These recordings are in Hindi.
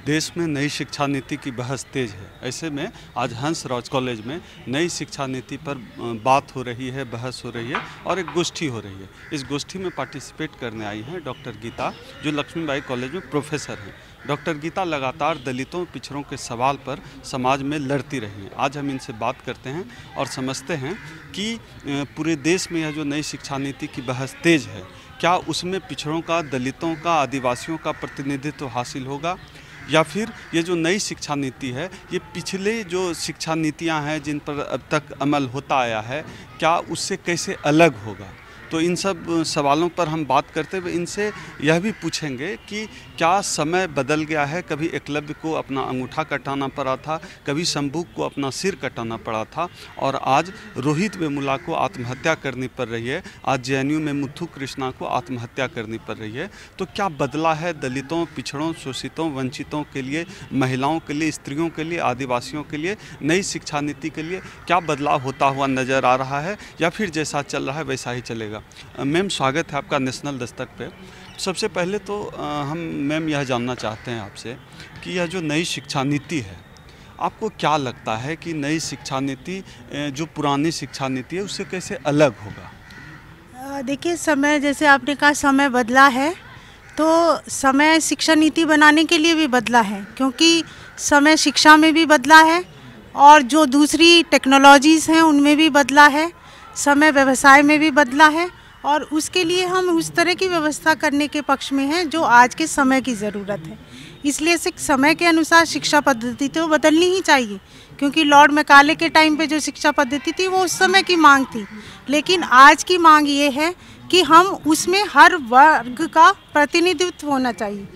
देश में नई शिक्षा नीति की बहस तेज है। ऐसे में आज हंसराज कॉलेज में नई शिक्षा नीति पर बात हो रही है, बहस हो रही है और एक गोष्ठी हो रही है। इस गोष्ठी में पार्टिसिपेट करने आई हैं डॉक्टर गीता, जो लक्ष्मीबाई कॉलेज में प्रोफेसर हैं। डॉक्टर गीता लगातार दलितों पिछड़ों के सवाल पर समाज में लड़ती रही हैं। आज हम इनसे बात करते हैं और समझते हैं कि पूरे देश में यह जो नई शिक्षा नीति की बहस तेज है, क्या उसमें पिछड़ों का, दलितों का, आदिवासियों का प्रतिनिधित्व हासिल होगा, या फिर ये जो नई शिक्षा नीति है ये पिछले जो शिक्षा नीतियां हैं जिन पर अब तक अमल होता आया है, क्या उससे कैसे अलग होगा। तो इन सब सवालों पर हम बात करते हुए इनसे यह भी पूछेंगे कि क्या समय बदल गया है। कभी एकलव्य को अपना अंगूठा कटाना पड़ा था, कभी शंभू को अपना सिर कटाना पड़ा था और आज रोहित वेमुला को आत्महत्या करनी पड़ रही है। आज जेएनयू में मुथु कृष्णा को आत्महत्या करनी पड़ रही है। तो क्या बदला है दलितों, पिछड़ों, शोषितों, वंचितों के लिए, महिलाओं के लिए, स्त्रियों के लिए, आदिवासियों के लिए नई शिक्षा नीति के लिए क्या बदलाव होता हुआ नज़र आ रहा है, या फिर जैसा चल रहा है वैसा ही चलेगा। मैम, स्वागत है आपका नेशनल दस्तक पे। सबसे पहले तो हम मैम यह जानना चाहते हैं आपसे कि यह जो नई शिक्षा नीति है, आपको क्या लगता है कि नई शिक्षा नीति जो पुरानी शिक्षा नीति है उससे कैसे अलग होगा। देखिए, समय, जैसे आपने कहा समय बदला है, तो समय शिक्षा नीति बनाने के लिए भी बदला है, क्योंकि समय शिक्षा में भी बदला है और जो दूसरी टेक्नोलॉजीज़ हैं उनमें भी बदला है, समय व्यवसाय में भी बदला है और उसके लिए हम उस तरह की व्यवस्था करने के पक्ष में हैं जो आज के समय की ज़रूरत है। इसलिए समय के अनुसार शिक्षा पद्धति तो बदलनी ही चाहिए, क्योंकि लॉर्ड मैकाले के टाइम पे जो शिक्षा पद्धति थी वो उस समय की मांग थी, लेकिन आज की मांग ये है कि हम उसमें हर वर्ग का प्रतिनिधित्व होना चाहिए,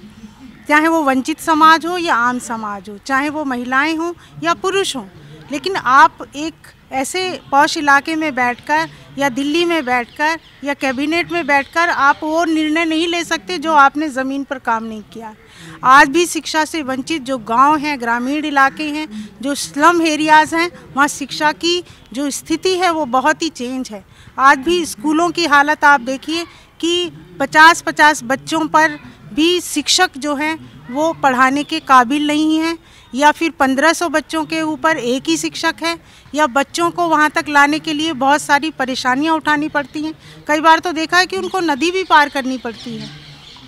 चाहे वो वंचित समाज हो या आम समाज हो, चाहे वो महिलाएं हों या पुरुष हों। लेकिन आप एक ऐसे पॉश इलाके में बैठकर या दिल्ली में बैठकर या कैबिनेट में बैठकर आप वो निर्णय नहीं ले सकते जो आपने ज़मीन पर काम नहीं किया। आज भी शिक्षा से वंचित जो गांव हैं, ग्रामीण इलाके हैं, जो स्लम एरियाज़ हैं, वहाँ शिक्षा की जो स्थिति है वो बहुत ही चेंज है। आज भी स्कूलों की हालत आप देखिए कि 50-50 बच्चों पर भी शिक्षक जो हैं वो पढ़ाने के काबिल नहीं हैं, या फिर 1500 बच्चों के ऊपर एक ही शिक्षक है, या बच्चों को वहाँ तक लाने के लिए बहुत सारी परेशानियाँ उठानी पड़ती हैं। कई बार तो देखा है कि उनको नदी भी पार करनी पड़ती है,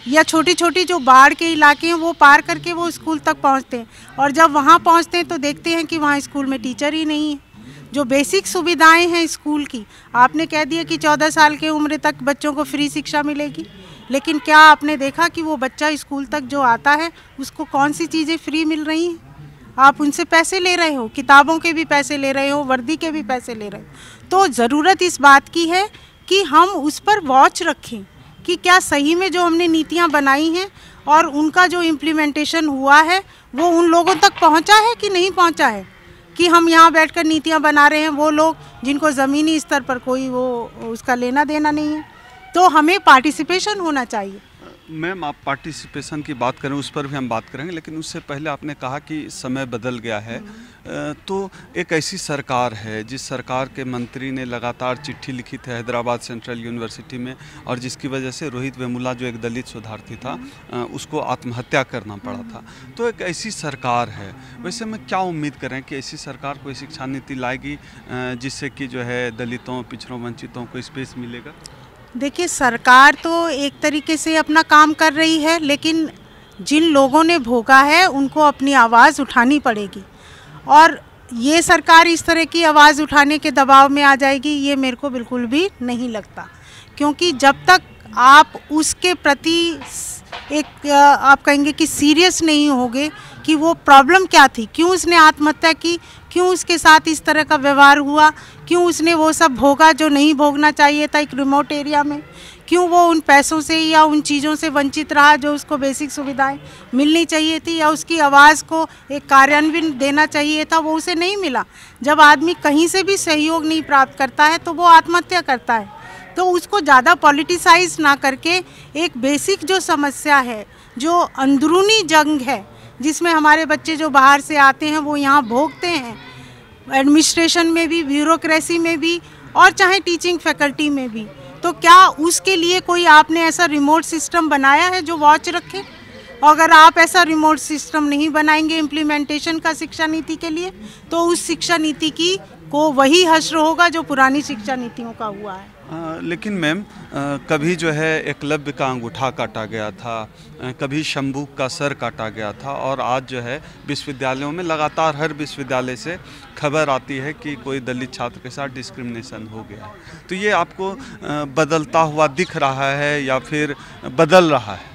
या छोटी छोटी जो बाढ़ के इलाके हैं वो पार करके वो स्कूल तक पहुँचते हैं, और जब वहाँ पहुँचते हैं तो देखते हैं कि वहाँ स्कूल में टीचर ही नहीं है। जो बेसिक सुविधाएं हैं स्कूल की, आपने कह दिया कि 14 साल की उम्र तक बच्चों को फ्री शिक्षा मिलेगी, लेकिन क्या आपने देखा कि वो बच्चा स्कूल तक जो आता है उसको कौन सी चीज़ें फ्री मिल रही हैं। आप उनसे पैसे ले रहे हो, किताबों के भी पैसे ले रहे हो, वर्दी के भी पैसे ले रहे हो। तो ज़रूरत इस बात की है कि हम उस पर वॉच रखें कि क्या सही में जो हमने नीतियां बनाई हैं और उनका जो इम्प्लीमेंटेशन हुआ है वो उन लोगों तक पहुंचा है कि नहीं पहुंचा है। कि हम यहाँ बैठकर नीतियां बना रहे हैं, वो लोग जिनको ज़मीनी स्तर पर कोई वो उसका लेना देना नहीं है। तो हमें पार्टिसिपेशन होना चाहिए। मैम, आप पार्टिसिपेशन की बात करें उस पर भी हम बात करेंगे, लेकिन उससे पहले आपने कहा कि समय बदल गया है। तो एक ऐसी सरकार है जिस सरकार के मंत्री ने लगातार चिट्ठी लिखी थी हैदराबाद सेंट्रल यूनिवर्सिटी में, और जिसकी वजह से रोहित वेमुला जो एक दलित शोधार्थी था उसको आत्महत्या करना पड़ा था। तो एक ऐसी सरकार है, वैसे में क्या उम्मीद करें कि ऐसी सरकार कोई शिक्षा नीति लाएगी जिससे कि जो है दलितों, पिछड़ों, वंचितों को स्पेस मिलेगा। देखिए, सरकार तो एक तरीके से अपना काम कर रही है, लेकिन जिन लोगों ने भोगा है उनको अपनी आवाज़ उठानी पड़ेगी, और ये सरकार इस तरह की आवाज़ उठाने के दबाव में आ जाएगी ये मेरे को बिल्कुल भी नहीं लगता। क्योंकि जब तक आप उसके प्रति एक आप कहेंगे कि सीरियस नहीं होगे कि वो प्रॉब्लम क्या थी, क्यों उसने आत्महत्या की, क्यों उसके साथ इस तरह का व्यवहार हुआ, क्यों उसने वो सब भोगा जो नहीं भोगना चाहिए था एक रिमोट एरिया में, क्यों वो उन पैसों से या उन चीज़ों से वंचित रहा जो उसको बेसिक सुविधाएं मिलनी चाहिए थी, या उसकी आवाज़ को एक कार्यान्वयन देना चाहिए था, वो उसे नहीं मिला। जब आदमी कहीं से भी सहयोग नहीं प्राप्त करता है तो वो आत्महत्या करता है। तो उसको ज़्यादा पॉलिटिसाइज ना करके एक बेसिक जो समस्या है, जो अंदरूनी जंग है, जिसमें हमारे बच्चे जो बाहर से आते हैं वो यहाँ भोगते हैं, एडमिनिस्ट्रेशन में भी, ब्यूरोक्रेसी में भी, और चाहे टीचिंग फैकल्टी में भी, तो क्या उसके लिए कोई आपने ऐसा रिमोट सिस्टम बनाया है जो वॉच रखे? अगर आप ऐसा रिमोट सिस्टम नहीं बनाएंगे इम्प्लीमेंटेशन का शिक्षा नीति के लिए, तो उस शिक्षा नीति की को वही हश्र होगा जो पुरानी शिक्षा नीतियों का हुआ है। लेकिन मैम कभी जो है एकलव्य का अंगूठा काटा गया था, कभी शंभू का सर काटा गया था, और आज जो है विश्वविद्यालयों में लगातार हर विश्वविद्यालय से खबर आती है कि कोई दलित छात्र के साथ डिस्क्रिमिनेशन हो गया। तो ये आपको बदलता हुआ दिख रहा है या फिर बदल रहा है?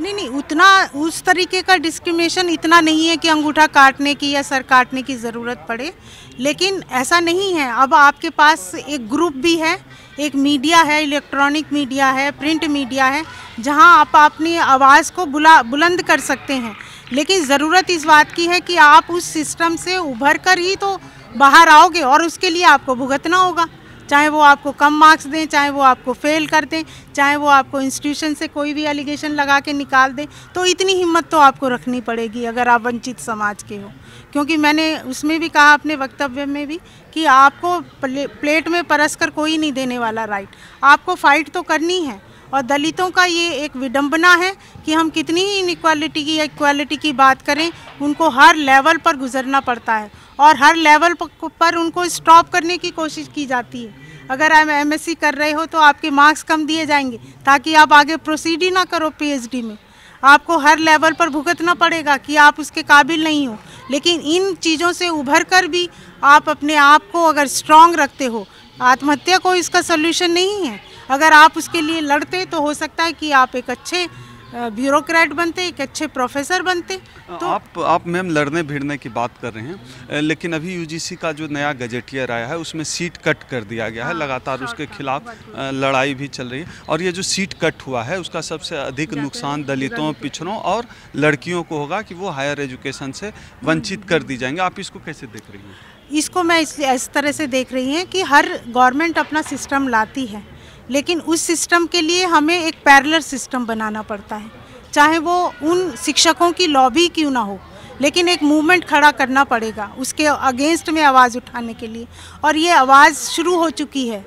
नहीं, उतना उस तरीके का डिस्क्रिमिनेशन इतना नहीं है कि अंगूठा काटने की या सर काटने की ज़रूरत पड़े, लेकिन ऐसा नहीं है। अब आपके पास एक ग्रुप भी है, एक मीडिया है, इलेक्ट्रॉनिक मीडिया है, प्रिंट मीडिया है, जहां आप अपनी आवाज़ को बुलंद कर सकते हैं। लेकिन ज़रूरत इस बात की है कि आप उस सिस्टम से उभर कर ही तो बाहर आओगे, और उसके लिए आपको भुगतना होगा। चाहे वो आपको कम मार्क्स दें, चाहे वो आपको फेल कर दें, चाहे वो आपको इंस्टीट्यूशन से कोई भी एलिगेशन लगा के निकाल दें, तो इतनी हिम्मत तो आपको रखनी पड़ेगी अगर आप वंचित समाज के हो। क्योंकि मैंने उसमें भी कहा अपने वक्तव्य में भी कि आपको प्लेट में परसकर कोई नहीं देने वाला राइट, आपको फाइट तो करनी है। और दलितों का ये एक विडंबना है कि हम कितनी ही इनइक्वालिटी की या इक्वालिटी की बात करें, उनको हर लेवल पर गुजरना पड़ता है और हर लेवल पर उनको स्टॉप करने की कोशिश की जाती है। अगर आप एमएससी कर रहे हो तो आपके मार्क्स कम दिए जाएंगे ताकि आप आगे प्रोसीड ही ना करो पीएचडी में। आपको हर लेवल पर भुगतना पड़ेगा कि आप उसके काबिल नहीं हो। लेकिन इन चीज़ों से उभर कर भी आप अपने आप को अगर स्ट्रांग रखते हो, आत्महत्या को इसका सोल्यूशन नहीं है। अगर आप उसके लिए लड़ते तो हो सकता है कि आप एक अच्छे ब्यूरोक्रेट बनते, एक अच्छे प्रोफेसर बनते। तो आप मैम लड़ने भिड़ने की बात कर रहे हैं, लेकिन अभी यूजीसी का जो नया गजेटियर आया है उसमें सीट कट कर दिया गया है। लगातार उसके खिलाफ लड़ाई भी चल रही है, और ये जो सीट कट हुआ है उसका सबसे अधिक नुकसान दलितों, पिछड़ों और लड़कियों को होगा कि वो हायर एजुकेशन से वंचित कर दी जाएंगे। आप इसको कैसे देख रही हैं? इसको मैं इस तरह से देख रही हैं कि हर गवर्नमेंट अपना सिस्टम लाती है, लेकिन उस सिस्टम के लिए हमें एक पैरेलल सिस्टम बनाना पड़ता है। चाहे वो उन शिक्षकों की लॉबी क्यों ना हो, लेकिन एक मूवमेंट खड़ा करना पड़ेगा उसके अगेंस्ट में आवाज़ उठाने के लिए। और ये आवाज़ शुरू हो चुकी है,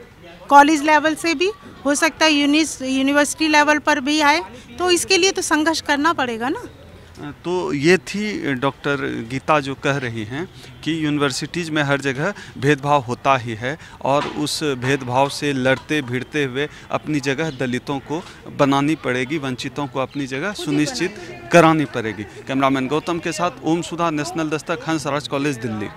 कॉलेज लेवल से भी हो सकता है, यूनिवर्सिटी लेवल पर भी आए, तो इसके लिए तो संघर्ष करना पड़ेगा ना। तो ये थी डॉक्टर गीता जो कह रही हैं कि यूनिवर्सिटीज़ में हर जगह भेदभाव होता ही है, और उस भेदभाव से लड़ते भिड़ते हुए अपनी जगह दलितों को बनानी पड़ेगी, वंचितों को अपनी जगह सुनिश्चित करानी पड़ेगी। कैमरामैन गौतम के साथ ओम सुधा, नेशनल दस्तक, हंसराज कॉलेज, दिल्ली।